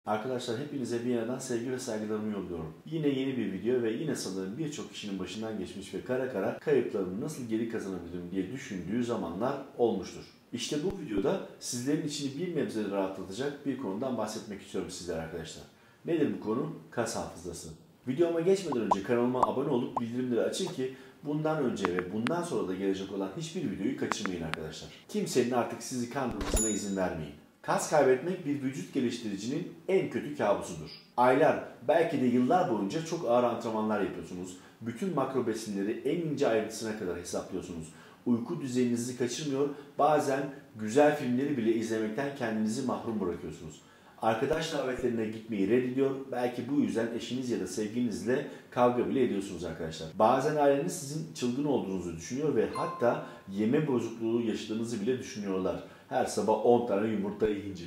Arkadaşlar hepinize bir yerden sevgi ve saygılarımı yolluyorum. Yine yeni bir video ve yine sanırım birçok kişinin başından geçmiş ve kara kara kayıplarını nasıl geri kazanabilirim diye düşündüğü zamanlar olmuştur. İşte bu videoda sizlerin içini bir nebze rahatlatacak bir konudan bahsetmek istiyorum sizlere arkadaşlar. Nedir bu konu? Kas hafızası. Videoma geçmeden önce kanalıma abone olup bildirimleri açın ki bundan önce ve bundan sonra da gelecek olan hiçbir videoyu kaçırmayın arkadaşlar. Kimsenin artık sizi kandırmasına izin vermeyin. Kas kaybetmek bir vücut geliştiricinin en kötü kabusudur. Aylar, belki de yıllar boyunca çok ağır antrenmanlar yapıyorsunuz. Bütün makro besinleri en ince ayrıntısına kadar hesaplıyorsunuz. Uyku düzeninizi kaçırmıyor, bazen güzel filmleri bile izlemekten kendinizi mahrum bırakıyorsunuz. Arkadaş davetlerine gitmeyi reddediyor, belki bu yüzden eşiniz ya da sevgilinizle kavga bile ediyorsunuz arkadaşlar. Bazen aileniz sizin çılgın olduğunuzu düşünüyor ve hatta yeme bozukluğu yaşadığınızı bile düşünüyorlar. Her sabah 10 tane yumurta yiyince.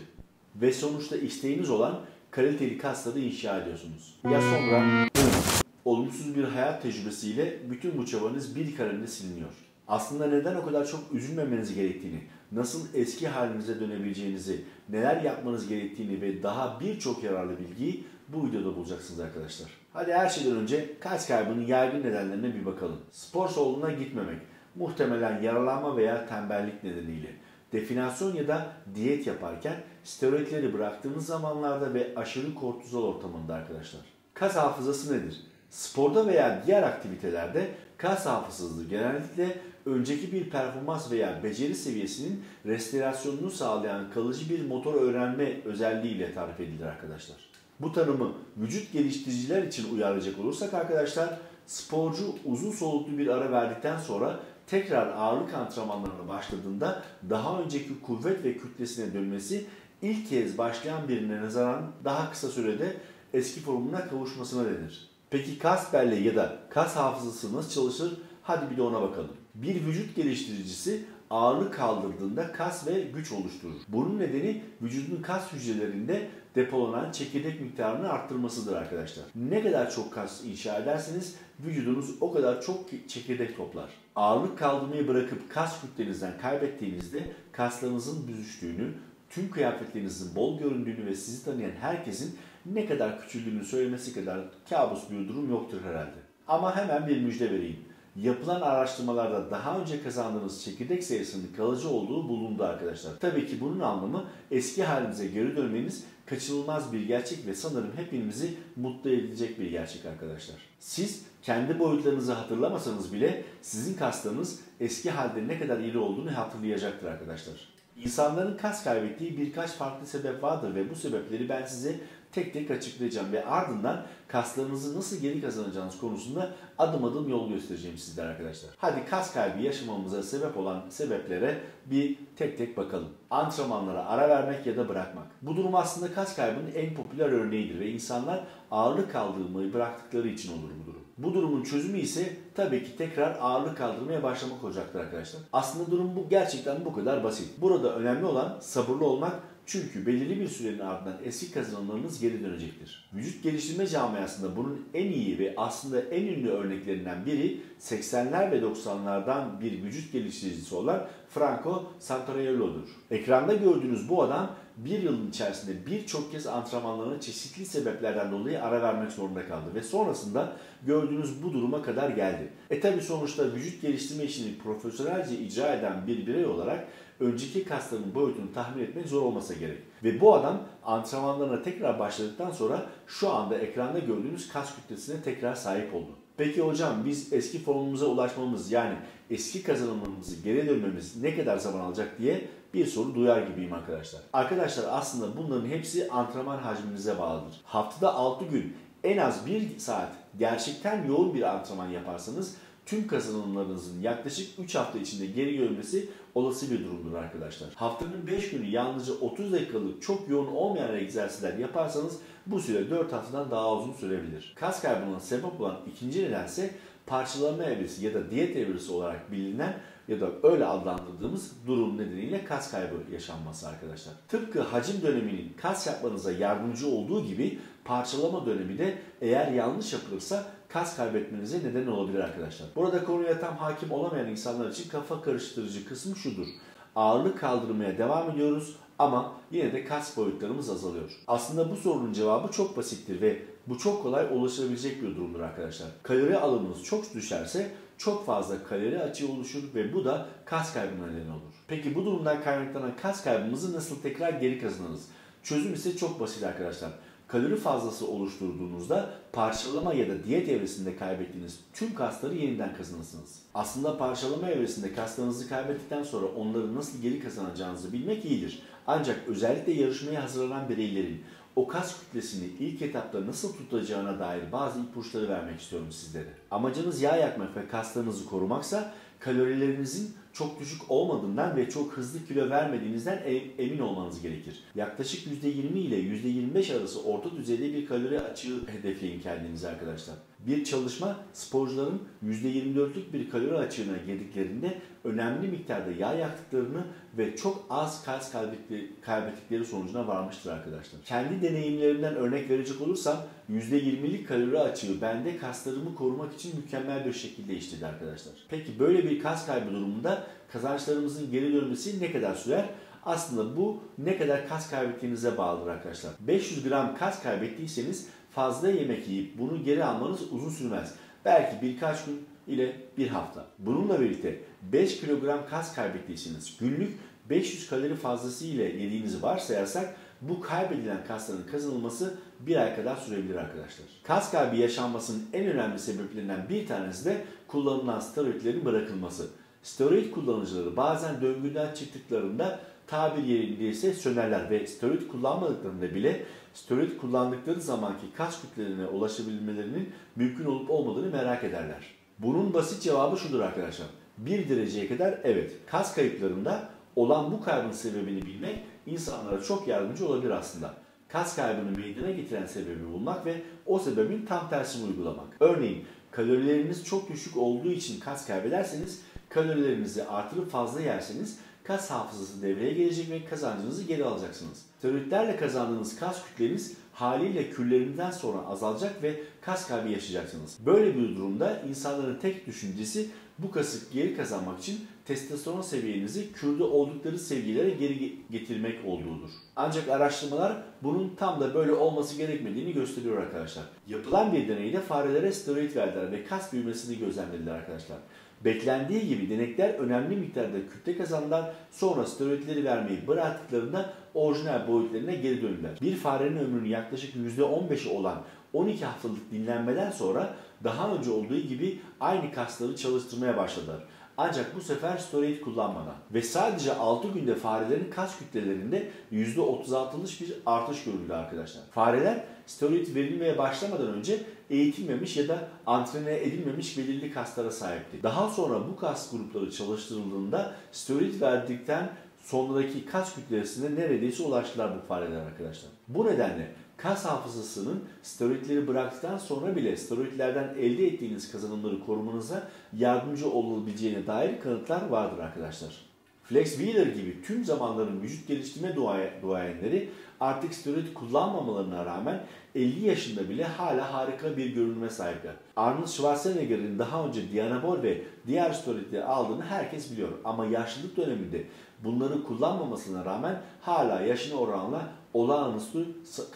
Ve sonuçta isteğiniz olan kaliteli kasları inşa ediyorsunuz. Ya sonra olumsuz bir hayat tecrübesiyle bütün bu çabanız bir kalemle siliniyor. Aslında neden o kadar çok üzülmemeniz gerektiğini, nasıl eski halinize dönebileceğinizi, neler yapmanız gerektiğini ve daha birçok yararlı bilgiyi bu videoda bulacaksınız arkadaşlar. Hadi her şeyden önce kas kaybının yaygın nedenlerine bir bakalım. Spor salonuna gitmemek, muhtemelen yaralanma veya tembellik nedeniyle. Definasyon ya da diyet yaparken steroidleri bıraktığınız zamanlarda ve aşırı kortizol ortamında arkadaşlar. Kas hafızası nedir? Sporda veya diğer aktivitelerde kas hafızası genellikle önceki bir performans veya beceri seviyesinin restorasyonunu sağlayan kalıcı bir motor öğrenme özelliğiyle tarif edilir arkadaşlar. Bu tanımı vücut geliştiriciler için uyarlayacak olursak arkadaşlar, sporcu uzun soluklu bir ara verdikten sonra tekrar ağırlık antrenmanlarına başladığında daha önceki kuvvet ve kütlesine dönmesi ilk kez başlayan birine nazaran daha kısa sürede eski formuna kavuşmasına denir. Peki kas belleği ya da kas hafızası nasıl çalışır? Hadi bir de ona bakalım. Bir vücut geliştiricisi ağırlık kaldırdığında kas ve güç oluşturur. Bunun nedeni vücudun kas hücrelerinde depolanan çekirdek miktarını arttırmasıdır arkadaşlar. Ne kadar çok kas inşa ederseniz vücudunuz o kadar çok çekirdek toplar. Ağırlık kaldırmayı bırakıp kas kütlenizden kaybettiğinizde kaslarınızın büzüştüğünü, tüm kıyafetlerinizin bol göründüğünü ve sizi tanıyan herkesin ne kadar küçüldüğünü söylemesi kadar kabus bir durum yoktur herhalde. Ama hemen bir müjde vereyim. Yapılan araştırmalarda daha önce kazandığınız çekirdek sayısının kalıcı olduğu bulundu arkadaşlar. Tabii ki bunun anlamı eski halinize geri dönmeniz kaçınılmaz bir gerçek ve sanırım hepimizi mutlu edecek bir gerçek arkadaşlar. Siz kendi boyutlarınızı hatırlamasanız bile sizin kaslarınız eski halde ne kadar iri olduğunu hatırlayacaktır arkadaşlar. İnsanların kas kaybettiği birkaç farklı sebep vardır ve bu sebepleri ben size tek tek açıklayacağım ve ardından kaslarınızı nasıl geri kazanacağınız konusunda adım adım yol göstereceğim sizlere arkadaşlar. Hadi kas kaybı yaşamamıza sebep olan sebeplere bir tek tek bakalım. Antrenmanlara ara vermek ya da bırakmak. Bu durum aslında kas kaybının en popüler örneğidir ve insanlar ağırlık kaldırmayı bıraktıkları için olur bu durum. Bu durumun çözümü ise tabii ki tekrar ağırlık kaldırmaya başlamak olacaktır arkadaşlar. Aslında durum gerçekten bu kadar basit. Burada önemli olan sabırlı olmak. Çünkü belirli bir sürenin ardından eski kazanımlarınız geri dönecektir. Vücut geliştirme camiasında bunun en iyi ve aslında en ünlü örneklerinden biri 80'ler ve 90'lardan bir vücut geliştiricisi olan Franco Santarello'dur. Ekranda gördüğünüz bu adam bir yılın içerisinde birçok kez antrenmanlarına çeşitli sebeplerden dolayı ara vermek zorunda kaldı ve sonrasında gördüğünüz bu duruma kadar geldi. Tabi sonuçta vücut geliştirme işini profesyonelce icra eden bir birey olarak önceki kaslarının boyutunu tahmin etmek zor olmasa gerek. Ve bu adam antrenmanlarına tekrar başladıktan sonra şu anda ekranda gördüğünüz kas kütlesine tekrar sahip oldu. Peki hocam biz eski formumuza ulaşmamız yani eski kazanımlarımızı geri dönmemiz ne kadar zaman alacak diye bir soru duyar gibiyim arkadaşlar. Arkadaşlar aslında bunların hepsi antrenman hacminize bağlıdır. Haftada 6 gün en az 1 saat gerçekten yoğun bir antrenman yaparsanız tüm kazanımlarınızın yaklaşık 3 hafta içinde geri gelmesi olası bir durumdur arkadaşlar. Haftanın 5 günü yalnızca 30 dakikalık çok yoğun olmayan egzersizler yaparsanız bu süre 4 haftadan daha uzun sürebilir. Kas kaybına sebep olan ikinci nedense parçalanma evresi ya da diyet evresi olarak bilinen ya da öyle adlandırdığımız durum nedeniyle kas kaybı yaşanması arkadaşlar. Tıpkı hacim döneminin kas yapmanıza yardımcı olduğu gibi parçalama dönemi de eğer yanlış yapılırsa kas kaybetmenize neden olabilir arkadaşlar. Burada konuya tam hakim olamayan insanlar için kafa karıştırıcı kısmı şudur. Ağırlık kaldırmaya devam ediyoruz ama yine de kas boyutlarımız azalıyor. Aslında bu sorunun cevabı çok basittir ve bu çok kolay ulaşılabilecek bir durumdur arkadaşlar. Kalori alımınız çok düşerse çok fazla kalori açığı oluşur ve bu da kas kaybına neden olur. Peki bu durumdan kaynaklanan kas kaybımızı nasıl tekrar geri kazanırız? Çözüm ise çok basit arkadaşlar. Kalori fazlası oluşturduğunuzda parçalama ya da diyet evresinde kaybettiğiniz tüm kasları yeniden kazanırsınız. Aslında parçalama evresinde kaslarınızı kaybettikten sonra onları nasıl geri kazanacağınızı bilmek iyidir. Ancak özellikle yarışmaya hazırlanan bireylerin o kas kütlesini ilk etapta nasıl tutacağına dair bazı ipuçları vermek istiyorum sizlere. Amacınız yağ yakmak ve kaslarınızı korumaksa kalorilerinizin çok düşük olmadığından ve çok hızlı kilo vermediğinizden emin olmanız gerekir. Yaklaşık %20 ile %25 arası orta düzeyde bir kalori açığı hedefleyin kendinize arkadaşlar. Bir çalışma sporcuların %24'lük bir kalori açığına girdiklerinde önemli miktarda yağ yaktıklarını ve çok az kas kaybettikleri sonucuna varmıştır arkadaşlar. Kendi deneyimlerimden örnek verecek olursam %20'lik kalori açığı bende kaslarımı korumak için mükemmel bir şekilde işledi arkadaşlar. Peki böyle bir kas kaybı durumunda kazançlarımızın geri dönmesi ne kadar sürer? Aslında bu ne kadar kas kaybettiğinize bağlıdır arkadaşlar. 500 gram kas kaybettiyseniz fazla yemek yiyip bunu geri almanız uzun sürmez. Belki birkaç gün ile bir hafta. Bununla birlikte 5 kilogram kas kaybettiyseniz günlük 500 kalori fazlası ile yediğinizi varsayarsak bu kaybedilen kasların kazanılması bir ay kadar sürebilir arkadaşlar. Kas kaybı yaşanmasının en önemli sebeplerinden bir tanesi de kullanılan steroidlerin bırakılması. Steroid kullanıcıları bazen döngüden çıktıklarında tabir yerindeyse sönerler ve steroid kullanmadıklarında bile steroid kullandıkları zamanki kas kütlelerine ulaşabilmelerinin mümkün olup olmadığını merak ederler. Bunun basit cevabı şudur arkadaşlar. Bir dereceye kadar evet, kas kayıplarında olan bu kaybın sebebini bilmek insanlara çok yardımcı olabilir aslında. Kas kaybını meydana getiren sebebi bulmak ve o sebebin tam tersini uygulamak. Örneğin kalorileriniz çok düşük olduğu için kas kaybederseniz kalorilerinizi artırıp fazla yerseniz kas hafızası devreye gelecek ve kazancınızı geri alacaksınız. Steroidlerle kazandığınız kas kütleniz haliyle küllerinden sonra azalacak ve kas kaybı yaşayacaksınız. Böyle bir durumda insanların tek düşüncesi bu kası geri kazanmak için testosteron seviyenizi kürde oldukları seviyelere geri getirmek olduğudur. Ancak araştırmalar bunun tam da böyle olması gerekmediğini gösteriyor arkadaşlar. Yapılan bir deneyde farelere steroid verdiler ve kas büyümesini gözlemlediler arkadaşlar. Beklendiği gibi denekler önemli miktarda kütle kazandılar, sonra steroidleri vermeyi bıraktıklarında orijinal boyutlarına geri döndüler. Bir farenin ömrünün yaklaşık %15'i olan 12 haftalık dinlenmeden sonra daha önce olduğu gibi aynı kasları çalıştırmaya başladılar. Ancak bu sefer steroid kullanmadan ve sadece 6 günde farelerin kas kütlelerinde %36'lık bir artış görüldü arkadaşlar. Fareler steroid verilmeye başlamadan önce eğitilmemiş ya da antrene edilmemiş belirli kaslara sahipti. Daha sonra bu kas grupları çalıştırıldığında steroid verdikten sonraki kas kütlesine neredeyse ulaştılar bu fareler arkadaşlar. Bu nedenle kas hafızasının steroidleri bıraktıktan sonra bile steroidlerden elde ettiğiniz kazanımları korumanıza yardımcı olabileceğine dair kanıtlar vardır arkadaşlar. Flex Wheeler gibi tüm zamanların vücut geliştirme duayenleri artık steroid kullanmamalarına rağmen 50 yaşında bile hala harika bir görünüme sahipler. Arnold Schwarzenegger'in daha önce Dianabol ve diğer steroidleri aldığını herkes biliyor ama yaşlılık döneminde bunları kullanmamasına rağmen hala yaşına oranla olağanüstü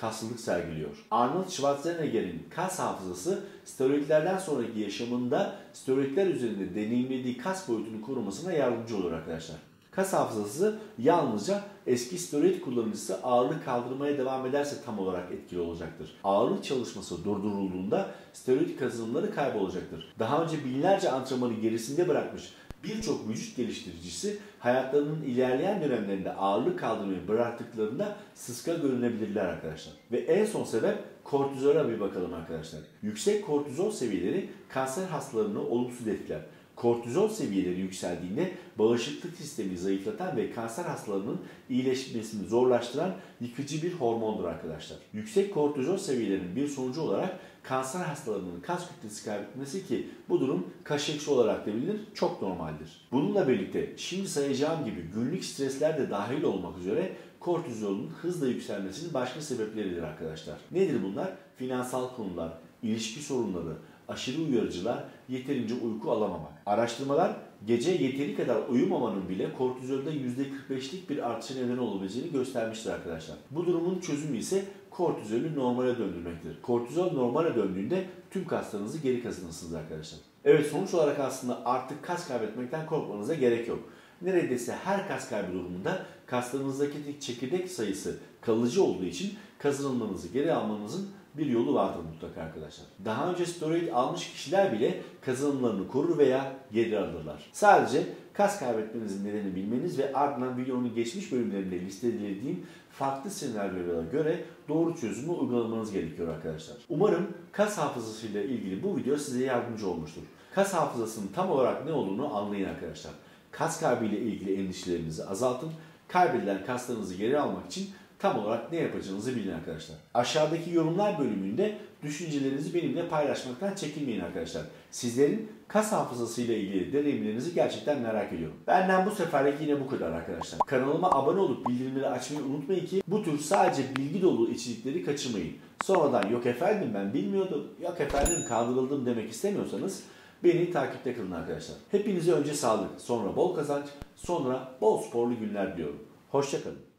kaslılık sergiliyor. Arnold Schwarzenegger'in kas hafızası steroidlerden sonraki yaşamında steroidler üzerinde deneyimlediği kas boyutunu korumasına yardımcı olur arkadaşlar. Kas hafızası yalnızca eski steroid kullanıcısı ağırlık kaldırmaya devam ederse tam olarak etkili olacaktır. Ağırlık çalışması durdurulduğunda steroid kazanımları kaybolacaktır. Daha önce binlerce antrenmanı gerisinde bırakmış birçok vücut geliştiricisi hayatlarının ilerleyen dönemlerinde ağırlık kaldırmayı bıraktıklarında sıska görünebilirler arkadaşlar. Ve en son sebep kortizola bir bakalım arkadaşlar. Yüksek kortizol seviyeleri kanser hastalarını olumsuz etkiler. Kortizol seviyeleri yükseldiğinde bağışıklık sistemi zayıflatan ve kanser hastalarının iyileşmesini zorlaştıran yıkıcı bir hormondur arkadaşlar. Yüksek kortizol seviyelerinin bir sonucu olarak kanser hastalarının kas kütlesi kaybetmesi, ki bu durum kaşeksi olarak da bilinir, çok normaldir. Bununla birlikte şimdi sayacağım gibi günlük stresler de dahil olmak üzere kortizolun hızla yükselmesinin başka sebepleridir arkadaşlar. Nedir bunlar? Finansal konular, ilişki sorunları, aşırı uyarıcılar, yeterince uyku alamamak. Araştırmalar gece yeteri kadar uyumamanın bile kortizolde %45'lik bir artışa neden olabileceğini göstermiştir arkadaşlar. Bu durumun çözümü ise kortizolü normale döndürmektir. Kortizol normale döndüğünde tüm kaslarınızı geri kazanırsınız arkadaşlar. Evet, sonuç olarak aslında artık kas kaybetmekten korkmanıza gerek yok. Neredeyse her kas kaybı durumunda kaslarınızdaki çekirdek sayısı kalıcı olduğu için kazanımlarınızı geri almanızın bir yolu vardır mutlaka arkadaşlar. Daha önce steroid almış kişiler bile kazanımlarını korur veya geri alırlar. Sadece kas kaybetmenizin nedenini bilmeniz ve ardından videonun geçmiş bölümlerinde listelediğim farklı senaryolara göre doğru çözümü uygulamanız gerekiyor arkadaşlar. Umarım kas hafızasıyla ilgili bu video size yardımcı olmuştur. Kas hafızasının tam olarak ne olduğunu anlayın arkadaşlar. Kas kaybı ile ilgili endişelerinizi azaltın. Kaybedilen kaslarınızı geri almak için tam olarak ne yapacağınızı bilin arkadaşlar. Aşağıdaki yorumlar bölümünde düşüncelerinizi benimle paylaşmaktan çekinmeyin arkadaşlar. Sizlerin kas hafızası ile ilgili deneyimlerinizi gerçekten merak ediyorum. Benden bu seferlik yine bu kadar arkadaşlar. Kanalıma abone olup bildirimleri açmayı unutmayın ki bu tür sadece bilgi dolu içerikleri kaçırmayın. Sonradan yok efendim ben bilmiyordum, yok efendim kandırıldım demek istemiyorsanız beni takipte kılın arkadaşlar. Hepinize önce sağlık, sonra bol kazanç, sonra bol sporlu günler diliyorum. Hoşça kalın.